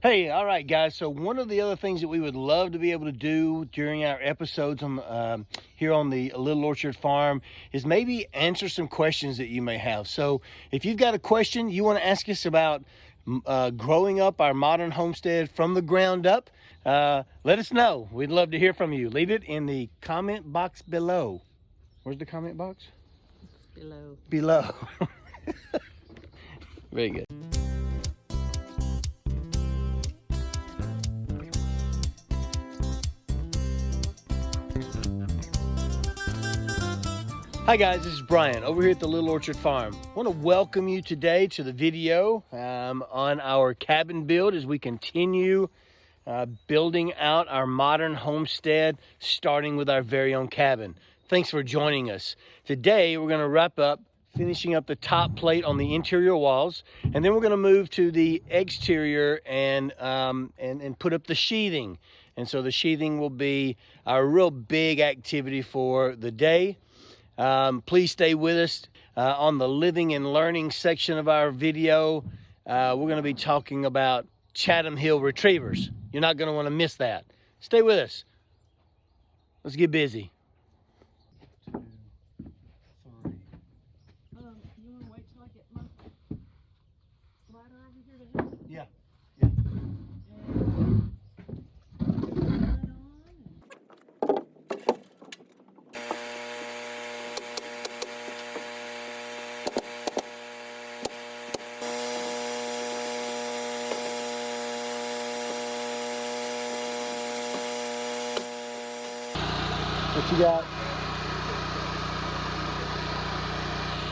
Hey, all right, guys. So one of the other things that we would love to be able to do during our episodes on here on the Little Orchard Farm is maybe answer some questions that you may have. So if you've got a question you want to ask us about growing up our modern homestead from the ground up, let us know. We'd love to hear from you. Leave it in the comment box below. Where's the comment box? It's below. Below. Very good. Hi guys, this is Brian over here at the Little Orchard Farm. I want to welcome you today to the video on our cabin build as we continue building out our modern homestead, starting with our very own cabin. Thanks for joining us. Today we're going to wrap up finishing up the top plate on the interior walls, and then we're going to move to the exterior and put up the sheathing. And so the sheathing will be our real big activity for the day. Please stay with us on the Living and Learning section of our video. We're going to be talking about Chatham Hill Retrievers. You're not going to want to miss that. Stay with us. Let's get busy. 2, 3. You want to wait till I get my ladder over here to help? Yeah. What you got?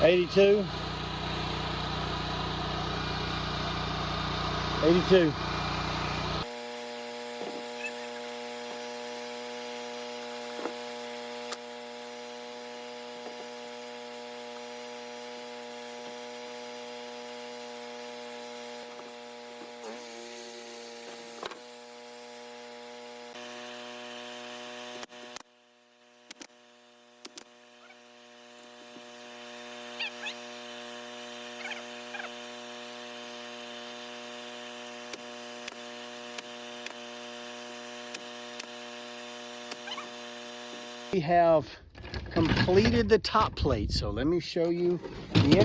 82? 82. We have completed the top plate, so let me show you the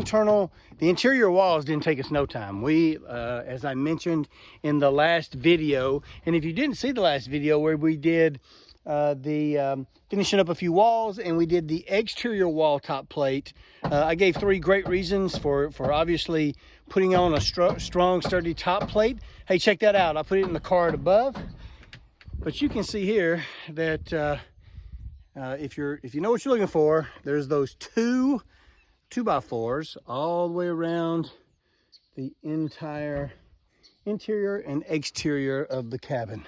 interior walls. Didn't take us no time. We as I mentioned in the last video, and if you didn't see the last video where we did finishing up a few walls and we did the exterior wall top plate, I gave 3 great reasons for obviously putting on a strong sturdy top plate. Hey, check that out. I put it in the card above, but you can see here that if you know what you're looking for, there's those 2 2x4s all the way around the entire interior and exterior of the cabin.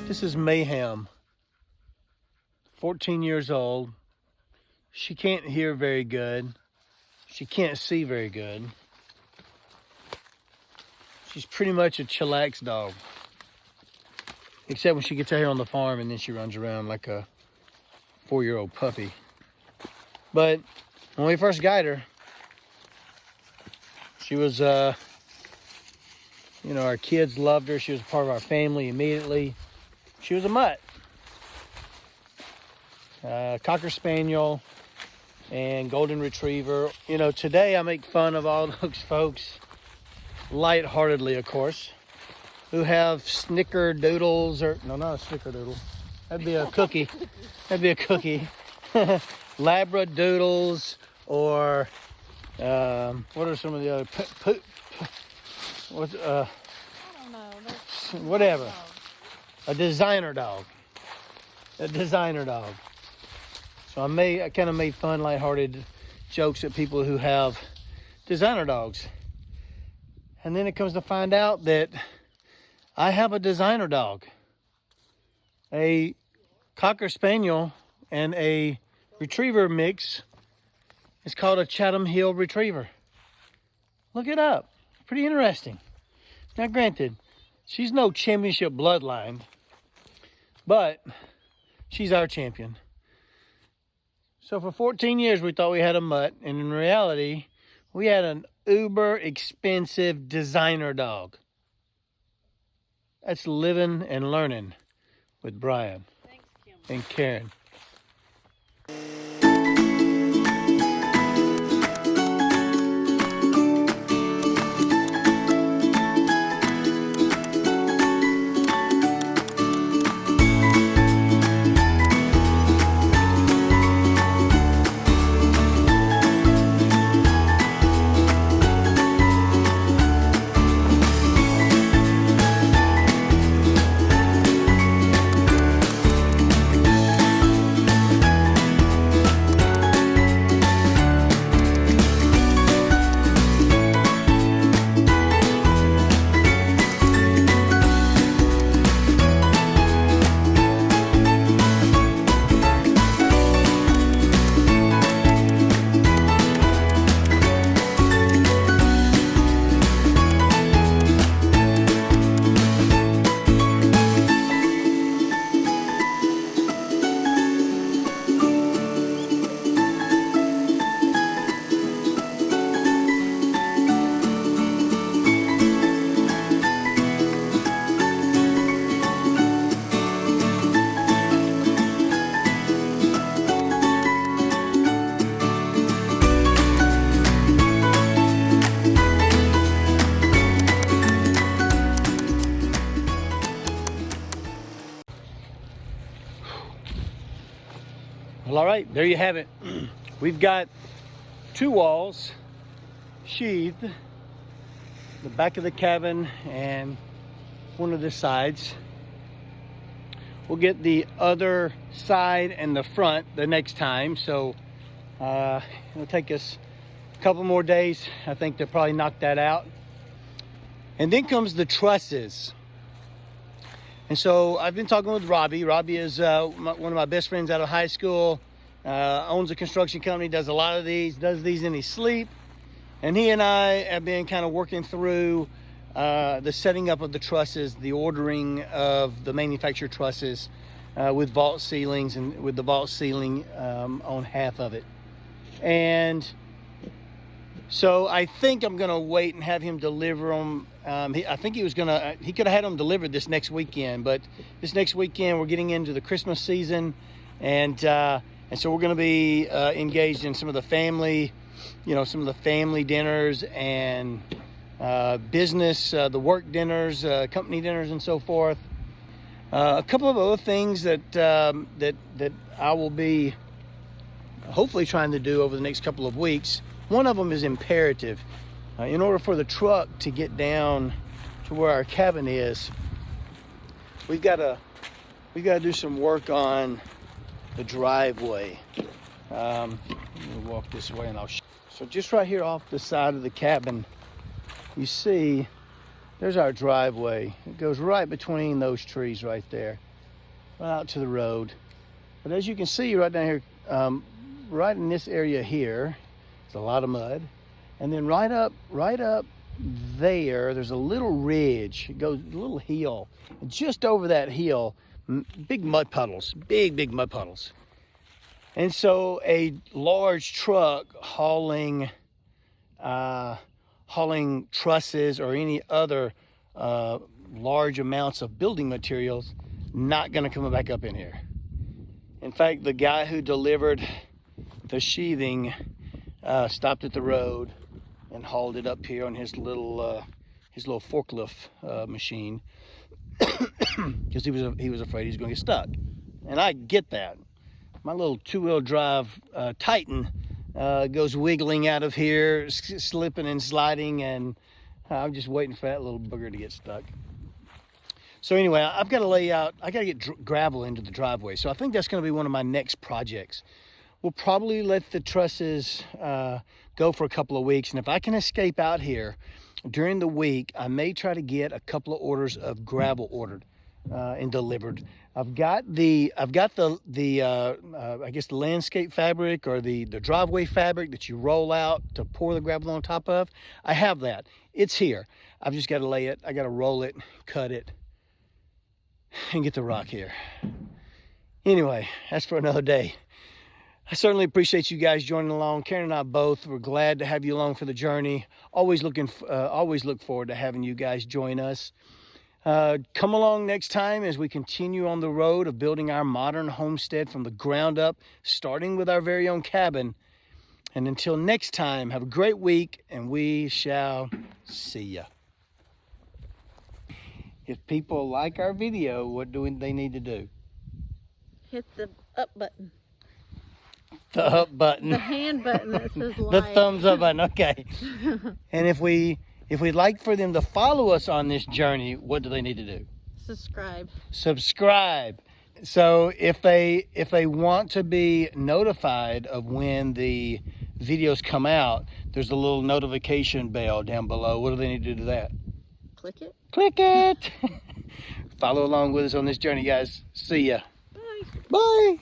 This is Mayhem, 14 years old. She can't hear very good. She can't see very good. She's pretty much a chillax dog. Except when she gets out here on the farm and then she runs around like a 4-year-old puppy. But when we first got her, she was, you know, our kids loved her. She was part of our family immediately. She was a mutt. Cocker Spaniel and Golden Retriever. You know, today I make fun of all those folks, lightheartedly, of course, who have snickerdoodles, or no, not a snickerdoodle. That'd be a cookie. That'd be a cookie. Labradoodles, or what are some of the other? What's I don't know. whatever. A designer dog. A designer dog. So I kind of made fun, lighthearted jokes at people who have designer dogs. And then it comes to find out that I have a designer dog. A Cocker Spaniel and a Retriever mix. It's called a Chatham Hill Retriever. Look it up. Pretty interesting. Now granted, she's no championship bloodline, but she's our champion. So for 14 years, we thought we had a mutt, and in reality, we had an uber expensive designer dog. That's Livin and Learnin with Brian. Thanks, Kim. And Karen. Well, all right, there you have it. We've got 2 walls sheathed, the back of the cabin and one of the sides. We'll get the other side and the front the next time, so it'll take us a couple more days, I think, to probably knock that out. And then comes the trusses. And so I've been talking with Robbie. Robbie is one of my best friends out of high school, owns a construction company, does a lot of these, does these in his sleep. And he and I have been kind of working through the setting up of the trusses, the ordering of the manufactured trusses with vault ceilings, and with the vault ceiling on half of it. And so I think I'm gonna wait and have him deliver them. I think he could have had them delivered this next weekend, but this next weekend we're getting into the Christmas season, and so we're gonna be engaged in some of the family, some of the family dinners and business, the work dinners, company dinners, and so forth. A couple of other things that I will be hopefully trying to do over the next couple of weeks. One of them is imperative. In order for the truck to get down to where our cabin is, we've got to do some work on the driveway. Let me walk this way and I'll show. So just right here off the side of the cabin, you see there's our driveway. It goes right between those trees right there. right out to the road. But as you can see right down here, right in this area here, there's a lot of mud. And then right up there, there's a little ridge. It goes a little hill. And just over that hill, big mud puddles, big mud puddles. And so a large truck hauling trusses or any other large amounts of building materials, not gonna come back up in here. In fact, the guy who delivered the sheathing stopped at the road and hauled it up here on his little forklift machine because he was afraid he was going to get stuck. And I get that. My little two-wheel drive Titan goes wiggling out of here, slipping and sliding, and I'm just waiting for that little booger to get stuck. So anyway, I've got to lay out, I got to get gravel into the driveway. So I think that's going to be one of my next projects. We'll probably let the trusses go for a couple of weeks. And if I can escape out here during the week, I may try to get a couple of orders of gravel ordered and delivered. I've got the I guess the landscape fabric or the driveway fabric that you roll out to pour the gravel on top of. I have that. It's here. I've just got to lay it. I got to roll it, cut it, and get the rock here. Anyway, that's for another day. I certainly appreciate you guys joining along. Karen and I both, we're glad to have you along for the journey. Always look forward to having you guys join us. Come along next time as we continue on the road of building our modern homestead from the ground up, starting with our very own cabin. And until next time, have a great week, and we shall see ya. If people like our video, what do they need to do? Hit the up button. The up button. The hand button that says like. The thumbs up button, okay. And if we'd like for them to follow us on this journey, what do they need to do? Subscribe. Subscribe. So if they want to be notified of when the videos come out, there's a little notification bell down below. What do they need to do to that? Click it. Click it. Follow along with us on this journey, guys. See ya. Bye. Bye.